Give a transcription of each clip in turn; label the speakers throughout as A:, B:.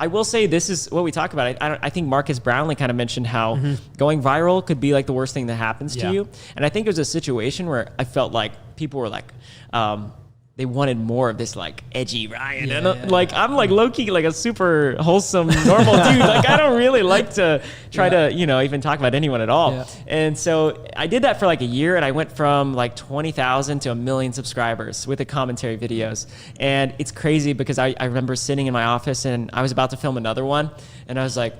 A: I will say this is what we talk about. I think Marcus Brownlee kind of mentioned how going viral could be like the worst thing that happens to you. And I think it was a situation where I felt like people were like, they wanted more of this like edgy Ryan. And like, I'm like low-key like a super wholesome, normal dude. Like I don't really like to try to, you know, even talk about anyone at all. Yeah. And so I did that for like a year, and I went from like 20,000 to 1 million subscribers with the commentary videos. And it's crazy because I remember sitting in my office and I was about to film another one, and I was like,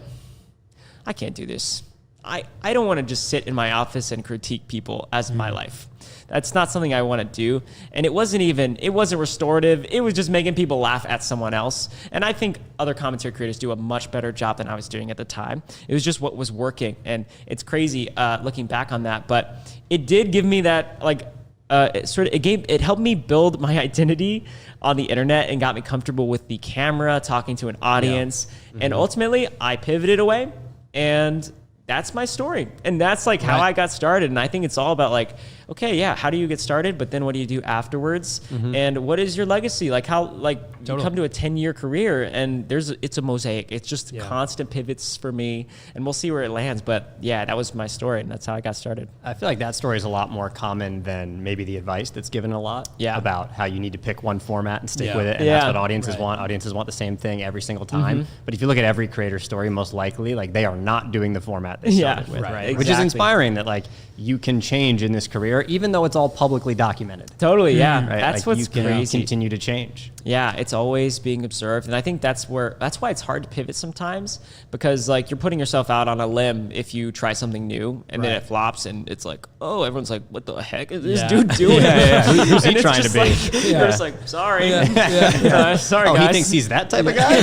A: I can't do this. I don't want to just sit in my office and critique people as my life. That's not something I want to do. And it wasn't restorative. It was just making people laugh at someone else. And I think other commentary creators do a much better job than I was doing at the time. It was just what was working. And it's crazy looking back on that. But it did give me that, like, it helped me build my identity on the internet and got me comfortable with the camera, talking to an audience. And ultimately, I pivoted away, and that's my story. And that's like how I got started. And I think it's all about like, okay, yeah, how do you get started? But then what do you do afterwards? And what is your legacy? Like how, like you come to a 10-year career, and it's a mosaic. It's just constant pivots for me, and we'll see where it lands. But yeah, that was my story, and that's how I got started.
B: I feel like that story is a lot more common than maybe the advice that's given a lot about how you need to pick one format and stick with it. And that's what audiences want. Audiences want the same thing every single time. But if you look at every creator story, most likely, like they are not doing the format they started with,
A: Exactly.
B: Which is inspiring that like you can change in this career, even though it's all publicly documented.
A: Totally, yeah.
B: Right?
A: That's
B: like
A: what's
B: you can
A: crazy.
B: continue to change.
A: Yeah, it's always being observed. And I think that's why it's hard to pivot sometimes, because like you're putting yourself out on a limb if you try something new and then it flops, and it's like, oh, everyone's like, what the heck is this dude doing?
B: Who's he trying to be?
A: Like, you're just like, sorry. Sorry,
B: Oh,
A: guys.
B: he thinks he's that type of guy?